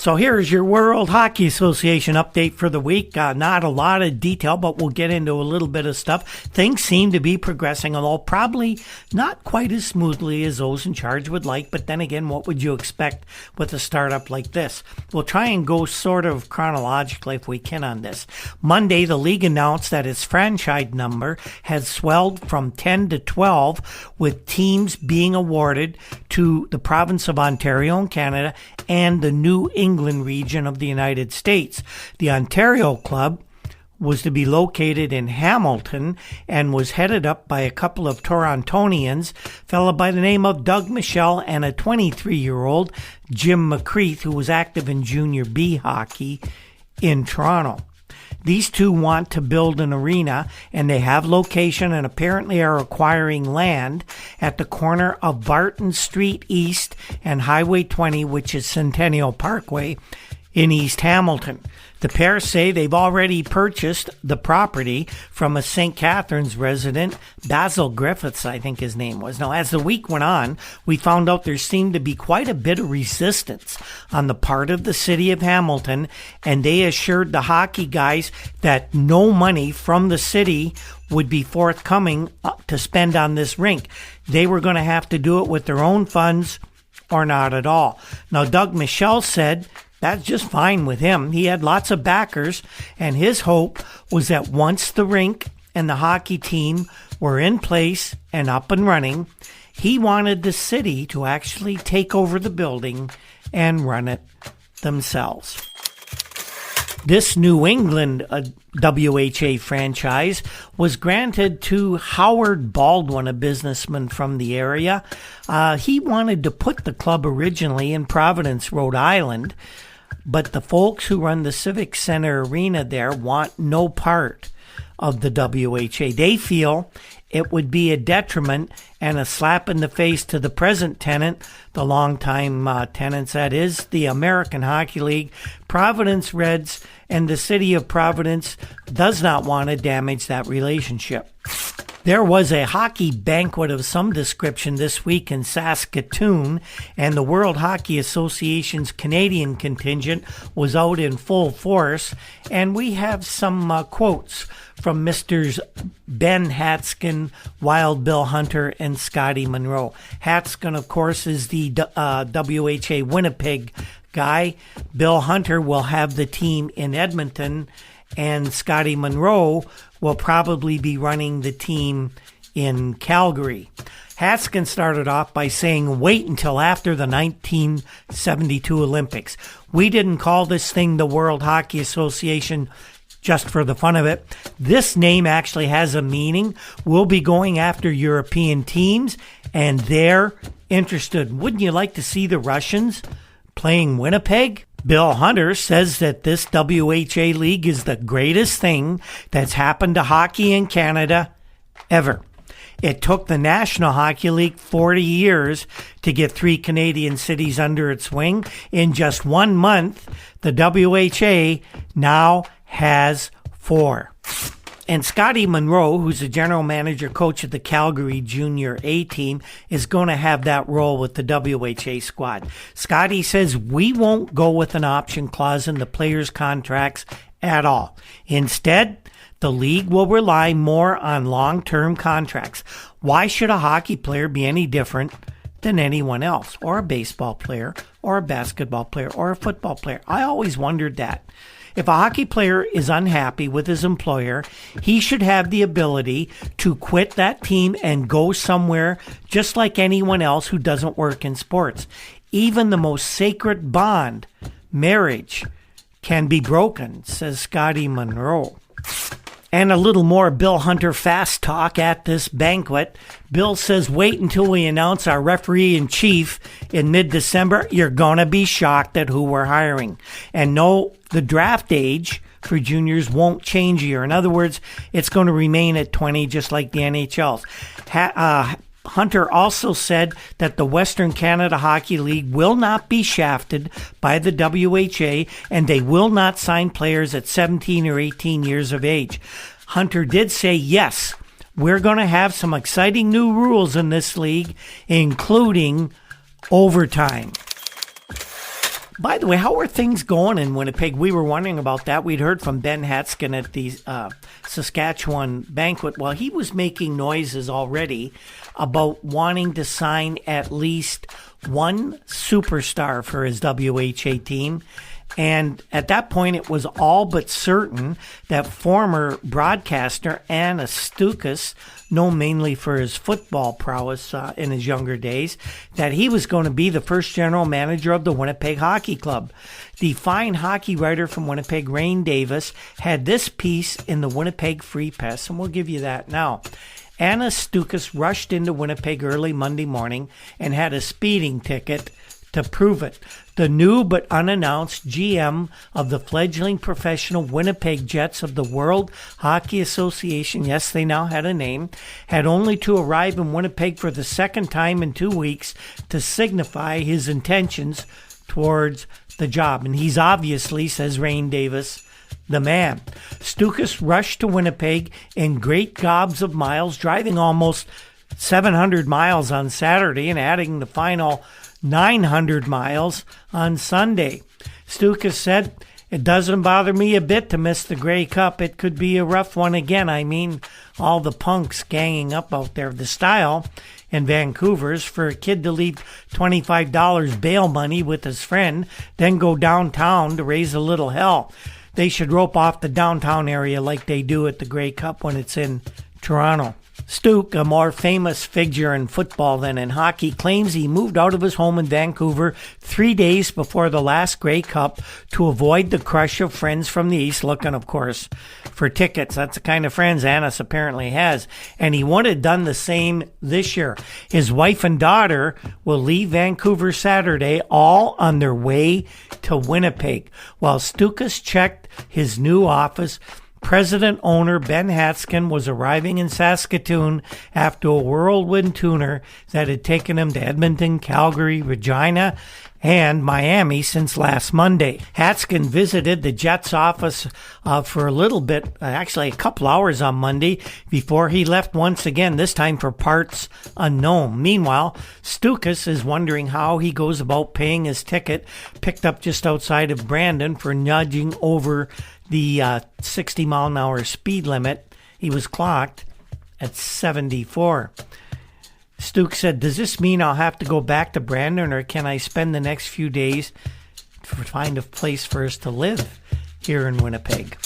So here's your World Hockey Association update for the week. Not a lot of detail, but we'll get into a little bit of stuff. Things seem to be progressing, although probably not quite as smoothly as those in charge would like. But then again, what would you expect with a startup like this? We'll try and go sort of chronologically if we can on this. Monday, the league announced that its franchise number has swelled from 10 to 12, with teams being awarded to the province of Ontario in Canada and the New England region of the United States. The Ontario club was to be located in Hamilton and was headed up by a couple of Torontonians, a fellow by the name of Doug Michel and a 23-year-old Jim McCreath, who was active in Junior B hockey in Toronto. These two want to build an arena, and they have location and apparently are acquiring land at the corner of Barton Street East and Highway 20, which is Centennial Parkway in East Hamilton. The pair say they've already purchased the property from a St. Catharines resident, Basil Griffiths, I think his name was. Now, as the week went on, we found out there seemed to be quite a bit of resistance on the part of the city of Hamilton, and they assured the hockey guys that no money from the city would be forthcoming to spend on this rink. They were going to have to do it with their own funds or not at all. Now, Doug Michel said that's just fine with him. He had lots of backers, and his hope was that once the rink and the hockey team were in place and up and running, he wanted the city to actually take over the building and run it themselves. This New England WHA franchise was granted to Howard Baldwin, a businessman from the area. He wanted to put the club originally in Providence, Rhode Island, but the folks who run the Civic Center Arena there want no part of the WHA. They feel it would be a detriment and a slap in the face to the present tenant, the longtime tenants, that is, the American Hockey League, Providence Reds, and the city of Providence does not want to damage that relationship. There was a hockey banquet of some description this week in Saskatoon, and the World Hockey Association's Canadian contingent was out in full force, and we have some quotes from Misters Ben Hatskin, Wild Bill Hunter, and Scotty Monroe. Hatskin, of course, is the WHA Winnipeg guy. Bill Hunter will have the team in Edmonton, and Scotty Monroe will probably be running the team in Calgary. Hatskin started off by saying, wait until after the 1972 Olympics. We didn't call this thing the World Hockey Association just for the fun of it. This name actually has a meaning. We'll be going after European teams, and they're interested. Wouldn't you like to see the Russians playing Winnipeg? Bill Hunter says that this WHA league is the greatest thing that's happened to hockey in Canada ever. It took the National Hockey League 40 years to get 3 Canadian cities under its wing. In just 1 month, the WHA now has 4. And Scotty Monroe, who's the general manager coach of the Calgary Junior A team, is going to have that role with the WHA squad. Scotty says we won't go with an option clause in the players' contracts at all. Instead, the league will rely more on long-term contracts. Why should a hockey player be any different than anyone else, or a baseball player, or a basketball player, or a football player? I always wondered that. If a hockey player is unhappy with his employer, he should have the ability to quit that team and go somewhere just like anyone else who doesn't work in sports. Even the most sacred bond, marriage, can be broken, says Scotty Monroe. And a little more Bill Hunter fast talk at this banquet. Bill says, wait until we announce our referee-in-chief in mid-December. You're going to be shocked at who we're hiring. And no, the draft age for juniors won't change a year. In other words, it's going to remain at 20, just like the NHL's. Hunter also said that the Western Canada Hockey League will not be shafted by the WHA, and they will not sign players at 17 or 18 years of age. Hunter did say, yes, we're going to have some exciting new rules in this league, including overtime. By the way, how are things going in Winnipeg? We were wondering about that. We'd heard from Ben Hatskin at the Saskatchewan banquet. Well, he was making noises already about wanting to sign at least one superstar for his WHA team. And at that point, it was all but certain that former broadcaster Anna Stukas, known mainly for his football prowess in his younger days, that he was going to be the first general manager of the Winnipeg Hockey Club. The fine hockey writer from Winnipeg, Rain Davis, had this piece in the Winnipeg Free Press, and we'll give you that now. Anna Stukas rushed into Winnipeg early Monday morning and had a speeding ticket to prove it. The new but unannounced GM of the fledgling professional Winnipeg Jets of the World Hockey Association, yes, they now had a name, had only to arrive in Winnipeg for the second time in 2 weeks to signify his intentions towards the job. And he's obviously, says Rain Davis, the man. Stukas rushed to Winnipeg in great gobs of miles, driving almost 700 miles on Saturday and adding the final 900 miles on Sunday. Stukas said, "It doesn't bother me a bit to miss the Grey Cup. It could be a rough one again. I mean, all the punks ganging up out there. The style in Vancouver is for a kid to leave $25 bail money with his friend, then go downtown to raise a little hell. They should rope off the downtown area like they do at the Grey Cup when it's in Toronto." Stuk, a more famous figure in football than in hockey, claims he moved out of his home in Vancouver 3 days before the last Grey Cup to avoid the crush of friends from the East looking, of course, for tickets. That's the kind of friends Annis apparently has. And he would have done the same this year. His wife and daughter will leave Vancouver Saturday, all on their way to Winnipeg. While Stukas checked his new office, President-owner Ben Hatskin was arriving in Saskatoon after a whirlwind tour that had taken him to Edmonton, Calgary, Regina, and Miami since last Monday. Hatskin visited the Jets office for a little bit, actually a couple hours on Monday, before he left once again, this time for parts unknown. Meanwhile, Stukas is wondering how he goes about paying his ticket, picked up just outside of Brandon, for nudging over the 60-mile-an-hour speed limit. He was clocked at 74. Stuk said, "Does this mean I'll have to go back to Brandon, or can I spend the next few days to find a place for us to live here in Winnipeg?"